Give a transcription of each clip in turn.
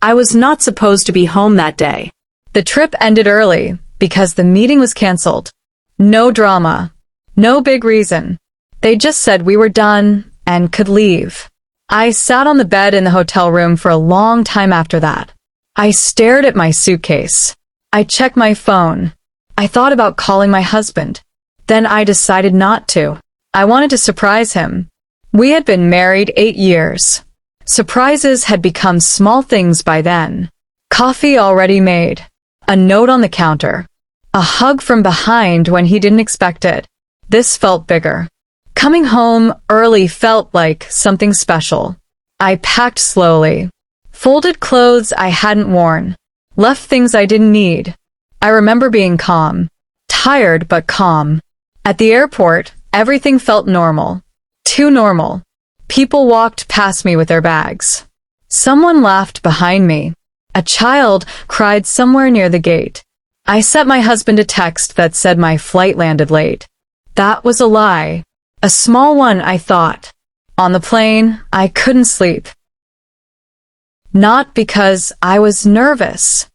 I was not supposed to be home that day. The trip ended early because the meeting was canceled. No drama. No big reason. They just said we were done and could leave. I sat on the bed in the hotel room for a long time after that. I stared at my suitcase. I checked my phone. I thought about calling my husband. Then I decided not to. I wanted to surprise him. We had been married 8 years. Surprises had become small things by then. Coffee already made. A note on the counter. A hug from behind when he didn't expect it. This felt bigger. Coming home early felt like something special. I packed slowly. Folded clothes I hadn't worn. Left things I didn't need. I remember being calm. Tired but calm. At the airport, everything felt normal. Too normal. People walked past me with their bags. Someone laughed behind me. A child cried somewhere near the gate. I sent my husband a text that said my flight landed late. That was a lie. A small one, I thought. On the plane, I couldn't sleep. Not because I was nervous.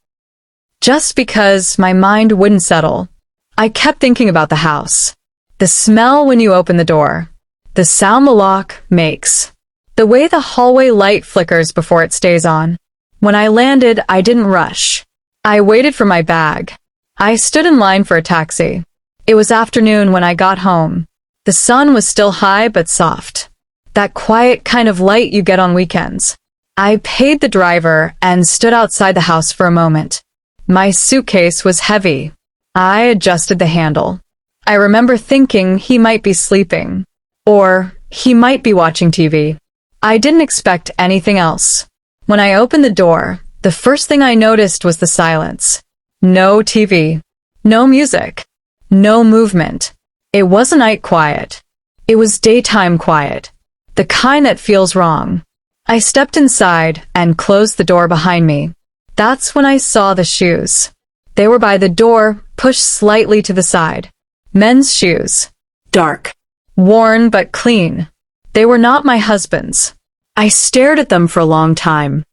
Just because my mind wouldn't settle. I kept thinking about the house. The smell when you open the door. The sound the lock makes. The way the hallway light flickers before it stays on. When I landed, I didn't rush. I waited for my bag. I stood in line for a taxi. It was afternoon when I got home. The sun was still high but soft. That quiet kind of light you get on weekends. I paid the driver and stood outside the house for a moment. My suitcase was heavy. I adjusted the handle. I remember thinking he might be sleeping. Or he might be watching TV. I didn't expect anything else. When I opened the door, the first thing I noticed was the silence. No TV. No music. No movement. It wasn't night quiet. It was daytime quiet. The kind that feels wrong. I stepped inside and closed the door behind me. That's when I saw the shoes. They were by the door, pushed slightly to the side. Men's shoes. Dark. Worn but clean. They were not my husband's. I stared at them for a long time.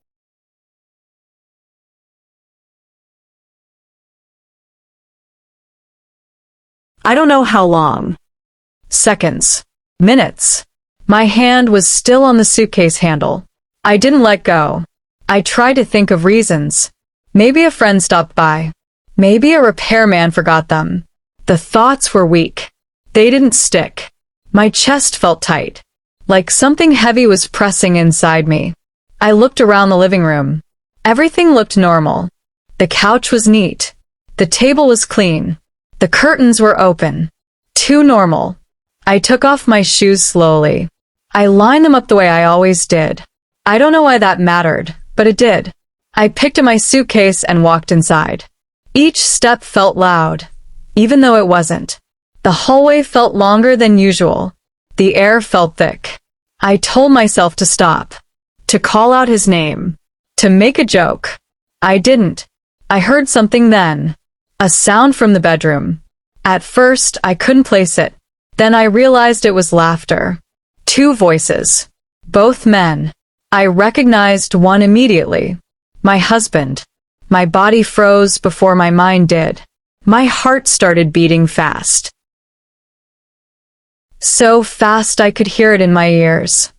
I don't know how long. Seconds. Minutes. My hand was still on the suitcase handle. I didn't let go. I tried to think of reasons. Maybe a friend stopped by. Maybe a repairman forgot them. The thoughts were weak. They didn't stick. My chest felt tight. Like something heavy was pressing inside me. I looked around the living room. Everything looked normal. The couch was neat. The table was clean. The curtains were open. Too normal. I took off my shoes slowly. I lined them up the way I always did. I don't know why that mattered, but it did. I picked up my suitcase and walked inside. Each step felt loud, even though it wasn't. The hallway felt longer than usual. The air felt thick. I told myself to stop, to call out his name, to make a joke. I didn't. I heard something then. A sound from the bedroom. At first, I couldn't place it. Then I realized it was laughter. 2 voices. Both men. I recognized one immediately. My husband. My body froze before my mind did. My heart started beating fast. So fast I could hear it in my ears.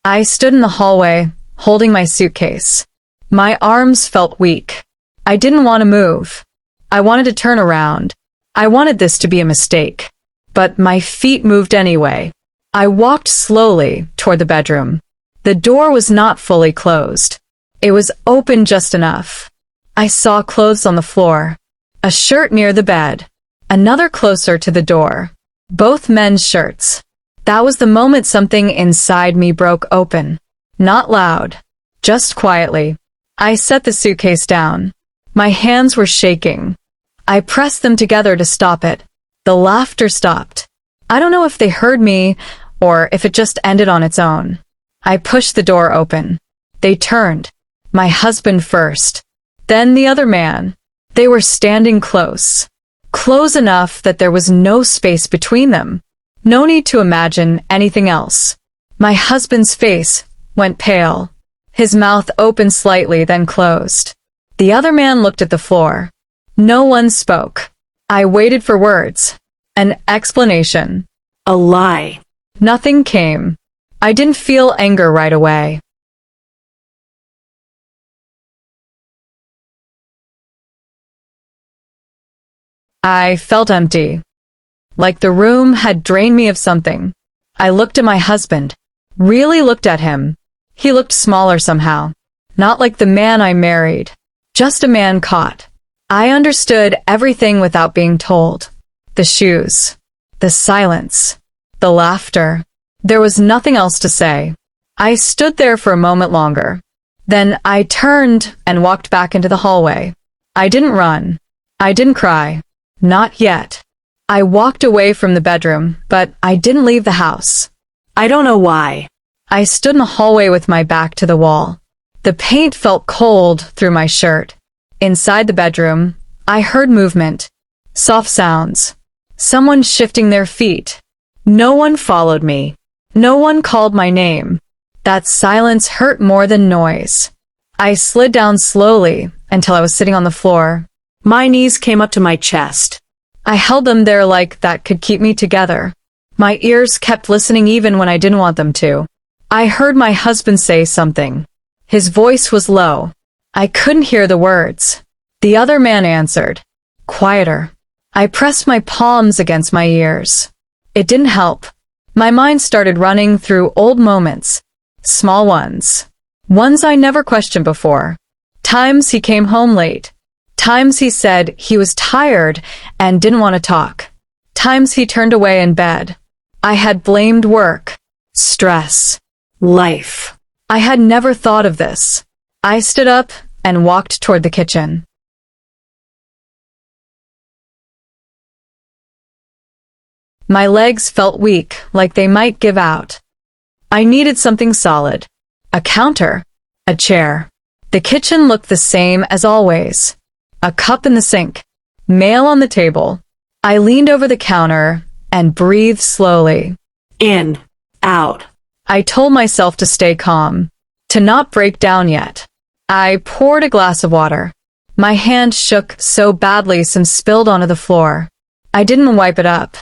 I stood in the hallway, holding my suitcase. My arms felt weak. I didn't want to move. I wanted to turn around. I wanted this to be a mistake. But my feet moved anyway. I walked slowly toward the bedroom. The door was not fully closed. It was open just enough. I saw clothes on the floor. A shirt near the bed. Another closer to the door. Both men's shirts. That was the moment something inside me broke open. Not loud. Just quietly. I set the suitcase down. My hands were shaking. I pressed them together to stop it. The laughter stopped. I don't know if they heard me or if it just ended on its own. I pushed the door open. They turned. My husband first. Then the other man. They were standing close. Close enough that there was no space between them. No need to imagine anything else. My husband's face went pale. His mouth opened slightly, then closed. The other man looked at the floor. No one spoke. I waited for words. An explanation. A lie. Nothing came. I didn't feel anger right away. I felt empty. Like the room had drained me of something. I looked at my husband. Really looked at him. He looked smaller somehow. Not like the man I married. Just a man caught. I understood everything without being told. The shoes. The silence. The laughter. There was nothing else to say. I stood there for a moment longer. Then I turned and walked back into the hallway. I didn't run. I didn't cry. Not yet. I walked away from the bedroom, but I didn't leave the house. I don't know why. I stood in the hallway with my back to the wall. The paint felt cold through my shirt. Inside the bedroom, I heard movement. Soft sounds. Someone shifting their feet. No one followed me. No one called my name. That silence hurt more than noise. I slid down slowly until I was sitting on the floor. My knees came up to my chest. I held them there like that could keep me together. My ears kept listening even when I didn't want them to. I heard my husband say something. His voice was low. I couldn't hear the words. The other man answered. Quieter. I pressed my palms against my ears. It didn't help. My mind started running through old moments. Small ones. Ones I never questioned before. Times he came home late. Times he said he was tired and didn't want to talk. Times he turned away in bed. I had blamed work, stress, life. I had never thought of this. I stood up and walked toward the kitchen. My legs felt weak, like they might give out. I needed something solid. A counter. A chair. The kitchen looked the same as always. A cup in the sink. Mail on the table. I leaned over the counter and breathed slowly. In. Out. I told myself to stay calm. To not break down yet. I poured a glass of water. My hand shook so badly some spilled onto the floor. I didn't wipe it up.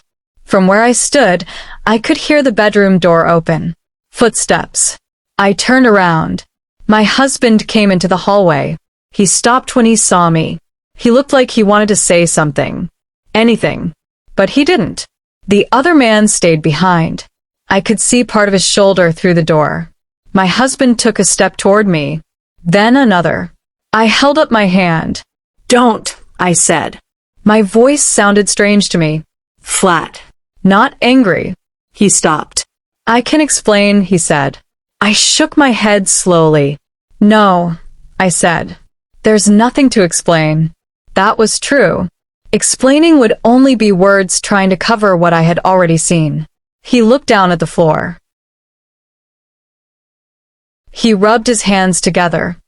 From where I stood, I could hear the bedroom door open. Footsteps. I turned around. My husband came into the hallway. He stopped when he saw me. He looked like he wanted to say something. Anything. But he didn't. The other man stayed behind. I could see part of his shoulder through the door. My husband took a step toward me. Then another. I held up my hand. Don't, I said. My voice sounded strange to me. Flat. Not angry. He stopped. I can explain, he said. I shook my head slowly. No, I said. There's nothing to explain. That was true. Explaining would only be words trying to cover what I had already seen. He looked down at the floor. He rubbed his hands together.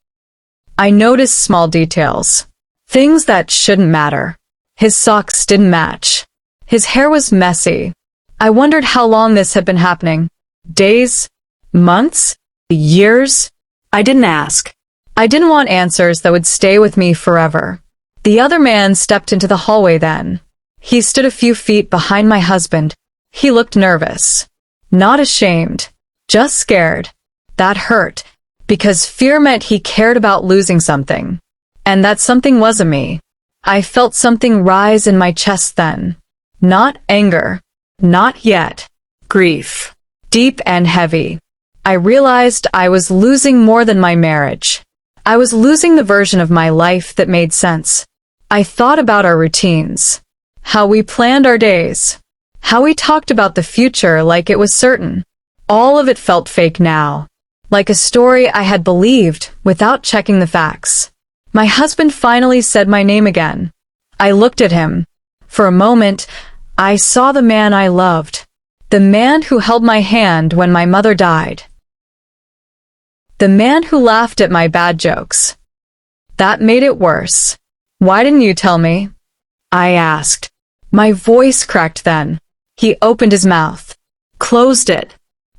I noticed small details. Things that shouldn't matter. His socks didn't match. His hair was messy. I wondered how long this had been happening. Days? Months? Years? I didn't ask. I didn't want answers that would stay with me forever. The other man stepped into the hallway then. He stood a few feet behind my husband. He looked nervous. Not ashamed. Just scared. That hurt, because fear meant he cared about losing something. And that something wasn't me. I felt something rise in my chest then. Not anger. Not yet. Grief. Deep and heavy. I realized I was losing more than my marriage. I was losing the version of my life that made sense. I thought about our routines. How we planned our days. How we talked about the future like it was certain. All of it felt fake now. Like a story I had believed without checking the facts. My husband finally said my name again. I looked at him. For a moment, I saw the man I loved. The man who held my hand when my mother died. The man who laughed at my bad jokes. That made it worse. Why didn't you tell me? I asked. My voice cracked then. He opened his mouth. Closed it.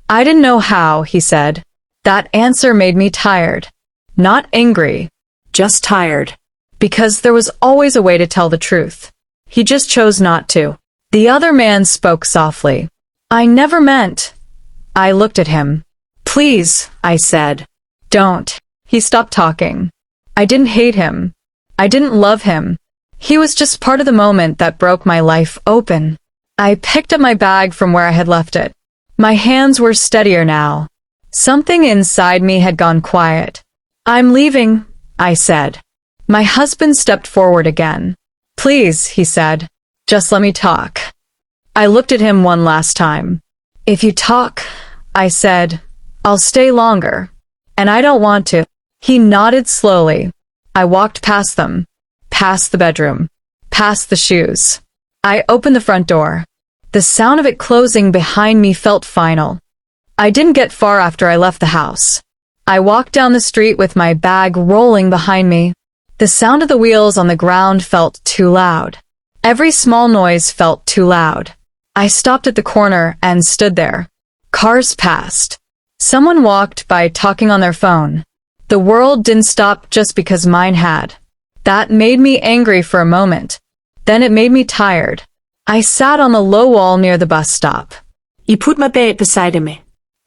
I didn't know how, he said. That answer made me tired. Not angry, Just tired. because there was always a way to tell the truth. He just chose not to. The other man spoke softly. I never meant. I looked at him. Please, I said. Don't. He stopped talking. I didn't hate him. I didn't love him. He was just part of the moment that broke my life open. I picked up my bag from where I had left it. My hands were steadier now. Something inside me had gone quiet. I'm leaving, I said. My husband stepped forward again. Please, he said. Just let me talk. I looked at him one last time. If you talk, I said, I'll stay longer. And I don't want to. He nodded slowly. I walked past them. Past the bedroom. Past the shoes. I opened the front door. The sound of it closing behind me felt final. I didn't get far after I left the house. I walked down the street with my bag rolling behind me. The sound of the wheels on the ground felt too loud. Every small noise felt too loud. I stopped at the corner and stood there. Cars passed. Someone walked by talking on their phone. The world didn't stop just because mine had. That made me angry for a moment. Then it made me tired. I sat on the low wall near the bus stop. I put my bed beside me.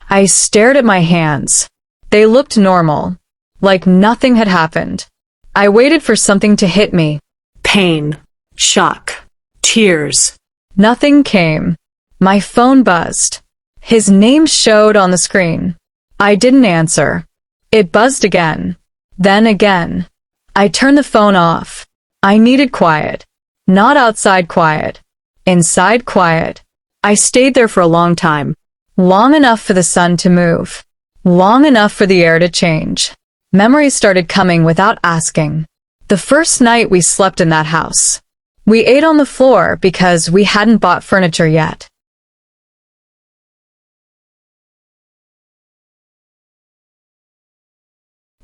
I stared at my hands. They looked normal, like nothing had happened. I waited for something to hit me. Pain. Shock. Tears. Nothing came. My phone buzzed. His name showed on the screen. I didn't answer. It buzzed again. Then again. I turned the phone off. I needed quiet. Not outside quiet. Inside quiet. I stayed there for a long time. Long enough for the sun to move. Long enough for the air to change. Memories started coming without asking. The first night we slept in that house. We ate on the floor because we hadn't bought furniture yet.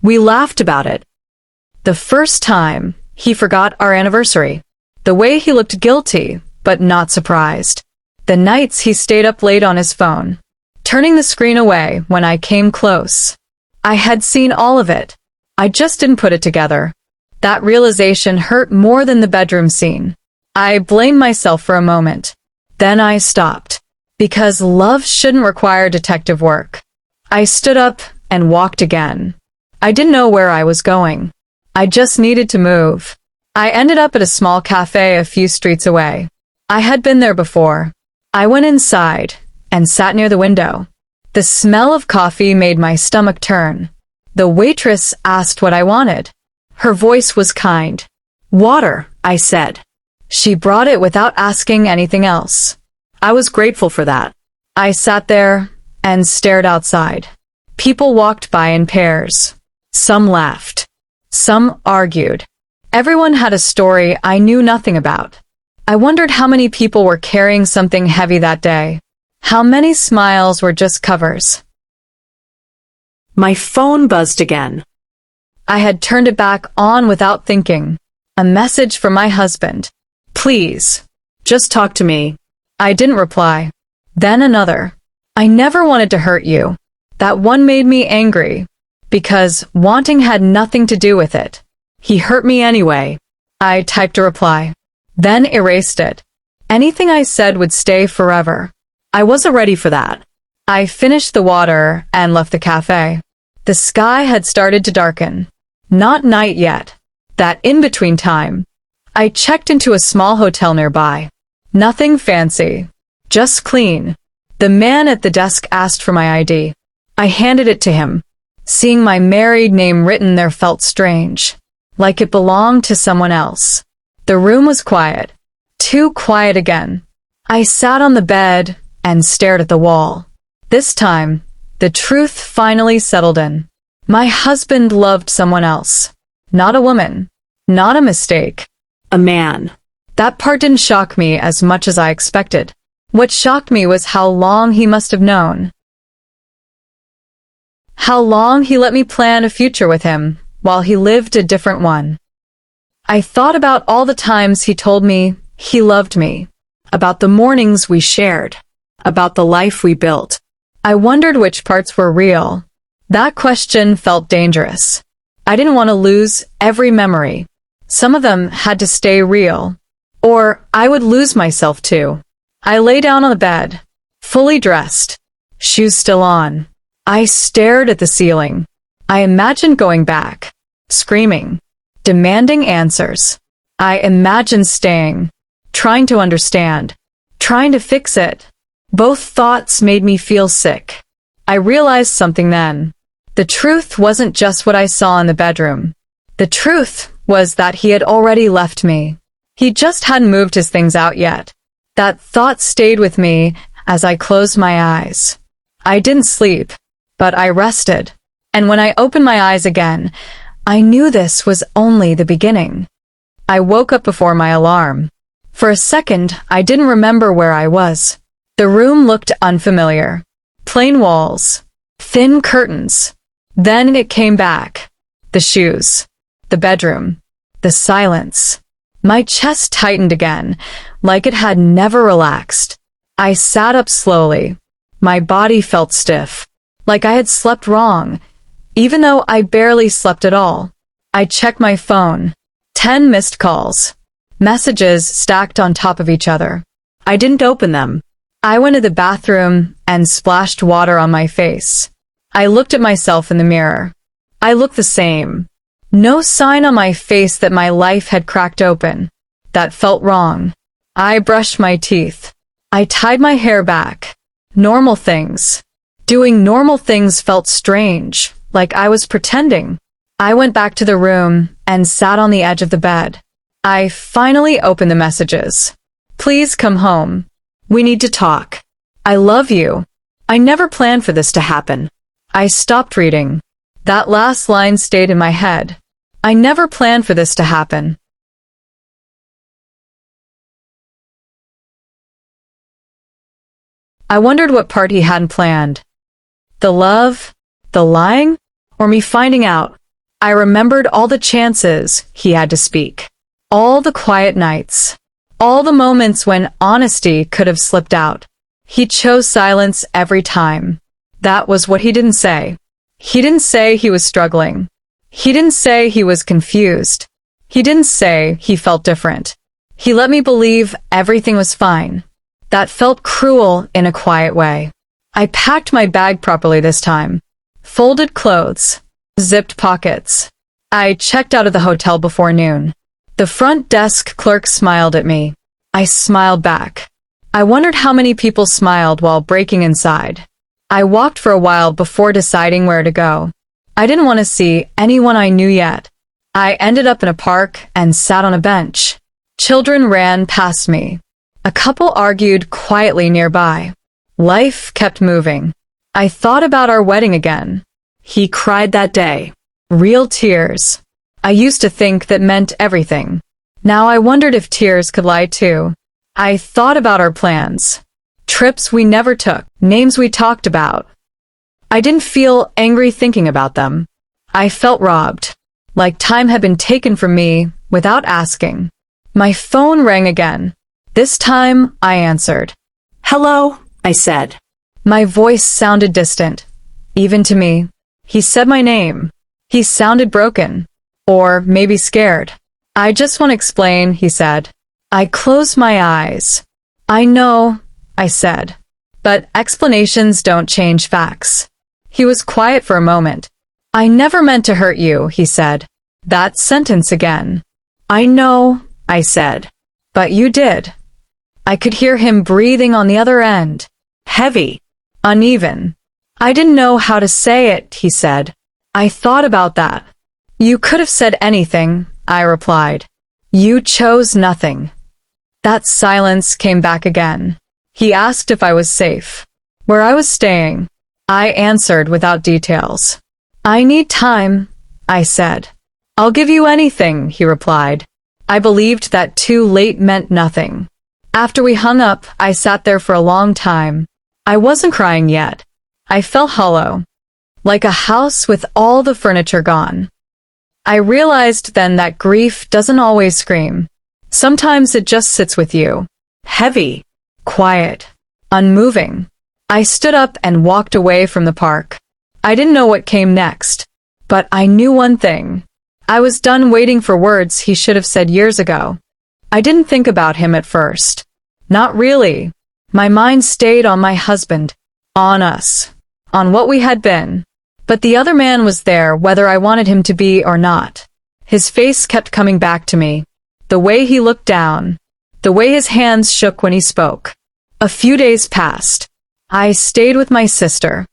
We laughed about it. The first time, he forgot our anniversary. The way he looked guilty, but not surprised. The nights he stayed up late on his phone, turning the screen away when I came close. I had seen all of it. I just didn't put it together. That realization hurt more than the bedroom scene. I blamed myself for a moment. Then I stopped. Because love shouldn't require detective work. I stood up and walked again. I didn't know where I was going. I just needed to move. I ended up at a small cafe a few streets away. I had been there before. I went inside and sat near the window. The smell of coffee made my stomach turn. The waitress asked what I wanted. Her voice was kind. Water, I said. She brought it without asking anything else. I was grateful for that. I sat there and stared outside. People walked by in pairs. Some laughed. Some argued. Everyone had a story I knew nothing about. I wondered how many people were carrying something heavy that day. How many smiles were just covers. My phone buzzed again. I had turned it back on without thinking. A message from my husband. Please, Just talk to me. I didn't reply. Then another. I never wanted to hurt you. That one made me angry. Because wanting had nothing to do with it. He hurt me anyway. I typed a reply. Then erased it. Anything I said would stay forever. I wasn't ready for that. I finished the water and left the cafe. The sky had started to darken. Not night yet. That in-between time. I checked into a small hotel nearby. Nothing fancy. Just clean. The man at the desk asked for my ID. I handed it to him. Seeing my married name written there felt strange. Like it belonged to someone else. The room was quiet. Too quiet again. I sat on the bed and stared at the wall. This time, the truth finally settled in. My husband loved someone else. Not a woman. Not a mistake. A man. That part didn't shock me as much as I expected. What shocked me was how long he must have known. How long he let me plan a future with him, while he lived a different one. I thought about all the times he told me he loved me, About the mornings we shared. About the life we built. I wondered which parts were real, That question felt dangerous. I didn't want to lose every memory. Some of them had to stay real, or I would lose myself too. I lay down on the bed, fully dressed, shoes still on. I stared at the ceiling. I imagined going back, screaming, demanding answers. I imagined staying, trying to understand, trying to fix it. Both thoughts made me feel sick. I realized something then. The truth wasn't just what I saw in the bedroom. The truth was that he had already left me. He just hadn't moved his things out yet. That thought stayed with me as I closed my eyes. I didn't sleep, but I rested. And when I opened my eyes again, I knew this was only the beginning. I woke up before my alarm. For a second, I didn't remember where I was. The room looked unfamiliar. Plain walls, thin curtains. Then it came back. The shoes, the bedroom, the silence. My chest tightened again, like it had never relaxed. I sat up slowly. My body felt stiff, like I had slept wrong, even though I barely slept at all. I checked my phone. 10 missed calls. Messages stacked on top of each other. I didn't open them. I went to the bathroom and splashed water on my face. I looked at myself in the mirror. I looked the same. No sign on my face that my life had cracked open. That felt wrong. I brushed my teeth. I tied my hair back. Normal things. Doing normal things felt strange, like I was pretending. I went back to the room and sat on the edge of the bed. I finally opened the messages. Please come home. We need to talk. I love you. I never planned for this to happen. I stopped reading. That last line stayed in my head. I never planned for this to happen. I wondered what part he hadn't planned. The love, the lying, or me finding out. I remembered all the chances he had to speak. All the quiet nights. All the moments when honesty could have slipped out. He chose silence every time. That was what he didn't say. He didn't say he was struggling. He didn't say he was confused. He didn't say he felt different. He let me believe everything was fine. That felt cruel in a quiet way. I packed my bag properly this time. Folded clothes. Zipped pockets. I checked out of the hotel before noon. The front desk clerk smiled at me. I smiled back. I wondered how many people smiled while breaking inside. I walked for a while before deciding where to go. I didn't want to see anyone I knew yet. I ended up in a park and sat on a bench. Children ran past me. A couple argued quietly nearby. Life kept moving. I thought about our wedding again. He cried that day. Real tears. I used to think that meant everything. Now I wondered if tears could lie too. I thought about our plans. Trips we never took, names we talked about. I didn't feel angry thinking about them. I felt robbed, like time had been taken from me without asking. My phone rang again. This time I answered. Hello, I said. My voice sounded distant, even to me. He said my name. He sounded broken, or maybe scared. I just want to explain, he said. I closed my eyes. I know, I said, but explanations don't change facts. He was quiet for a moment. I never meant to hurt you, he said. That sentence again. I know, I said, but you did. I could hear him breathing on the other end. Heavy, uneven. I didn't know how to say it, he said. I thought about that. You could have said anything, I replied. You chose nothing. That silence came back again. He asked if I was safe, where I was staying. I answered without details. I need time, I said. I'll give you anything, he replied. I believed that too late meant nothing. After we hung up, I sat there for a long time. I wasn't crying yet. I felt hollow, like a house with all the furniture gone. I realized then that grief doesn't always scream. Sometimes it just sits with you. Heavy, quiet, unmoving. I stood up and walked away from the park. I didn't know what came next, but I knew one thing. I was done waiting for words he should have said years ago. I didn't think about him at first. Not really. My mind stayed on my husband, on us, on what we had been. But the other man was there whether I wanted him to be or not. His face kept coming back to me. The way he looked down. The way his hands shook when he spoke. A few days passed. I stayed with my sister.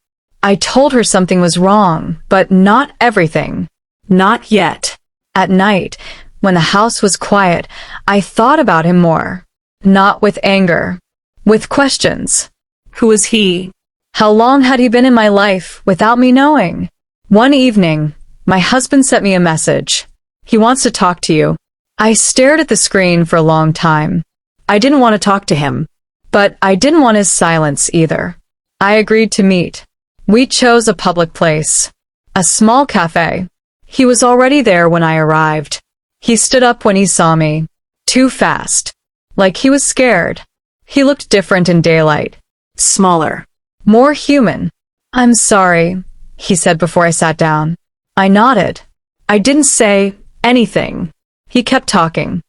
I told her something was wrong, but not everything. Not yet. At night, when the house was quiet, I thought about him more. Not with anger. With questions. Who was he? How long had he been in my life without me knowing? One evening, my husband sent me a message. He wants to talk to you. I stared at the screen for a long time. I didn't want to talk to him. But I didn't want his silence either. I agreed to meet. We chose a public place. A small cafe. He was already there when I arrived. He stood up when he saw me. Too fast. Like he was scared. He looked different in daylight. Smaller. More human. "I'm sorry," he said before I sat down. I nodded. I didn't say anything. He kept talking.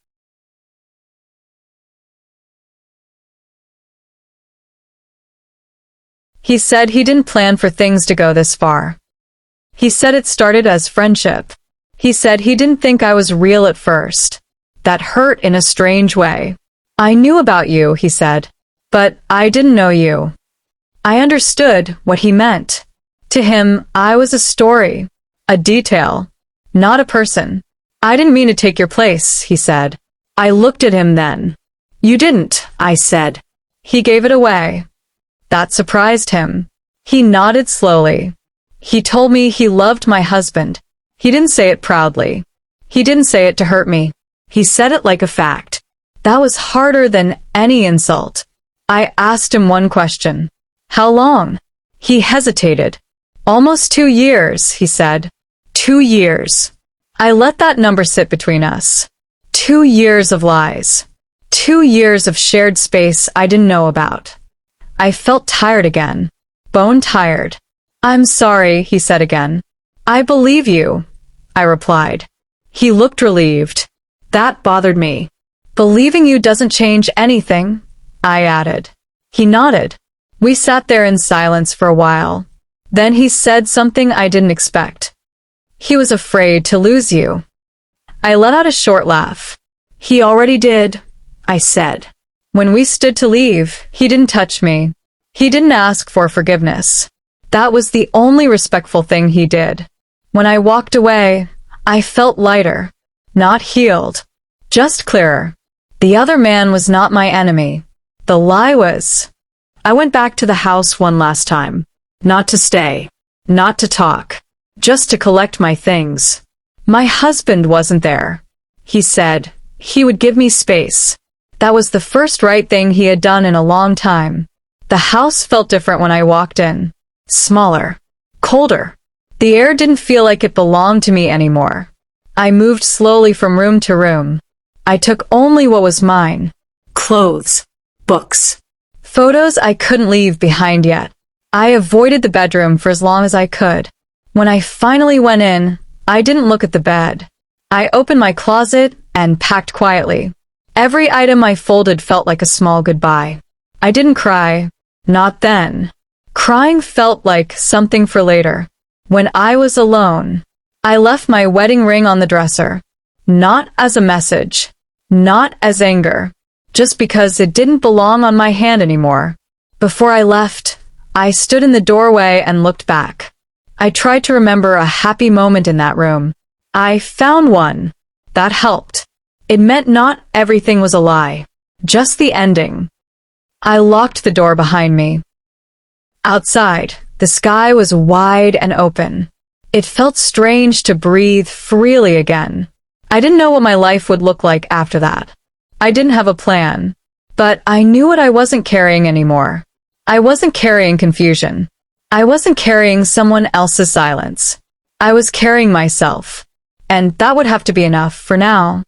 He said he didn't plan for things to go this far. He said it started as friendship. He said he didn't think I was real at first. That hurt in a strange way. "I knew about you," he said, "but I didn't know you." I understood what he meant. To him, I was a story, a detail, not a person. "I didn't mean to take your place," he said. I looked at him then. "You didn't," I said. He gave it away. That surprised him. He nodded slowly. He told me he loved my husband. He didn't say it proudly. He didn't say it to hurt me. He said it like a fact. That was harder than any insult. I asked him one question. "How long?" He hesitated. "Almost 2 years," he said. 2 years. I let that number sit between us. 2 years of lies. 2 years of shared space I didn't know about. I felt tired again. Bone tired. "I'm sorry," he said again. "I believe you," I replied. He looked relieved. That bothered me. "Believing you doesn't change anything," I added. He nodded. We sat there in silence for a while. Then he said something I didn't expect. "He was afraid to lose you." I let out a short laugh. "He already did," I said. When we stood to leave, he didn't touch me. He didn't ask for forgiveness. That was the only respectful thing he did. When I walked away, I felt lighter. Not healed. Just clearer. The other man was not my enemy. The lie was. I went back to the house one last time. Not to stay. Not to talk. Just to collect my things. My husband wasn't there. He said he would give me space. That was the first right thing he had done in a long time. The house felt different when I walked in. Smaller. Colder. The air didn't feel like it belonged to me anymore. I moved slowly from room to room. I took only what was mine. Clothes. Books. Photos I couldn't leave behind yet. I avoided the bedroom for as long as I could. When I finally went in, I didn't look at the bed. I opened my closet and packed quietly. Every item I folded felt like a small goodbye. I didn't cry. Not then. Crying felt like something for later. When I was alone, I left my wedding ring on the dresser. Not as a message. Not as anger. Just because it didn't belong on my hand anymore. Before I left, I stood in the doorway and looked back. I tried to remember a happy moment in that room. I found one. That helped. It meant not everything was a lie. Just the ending. I locked the door behind me. Outside, the sky was wide and open. It felt strange to breathe freely again. I didn't know what my life would look like after that. I didn't have a plan. But I knew what I wasn't carrying anymore. I wasn't carrying confusion. I wasn't carrying someone else's silence. I was carrying myself. And that would have to be enough for now.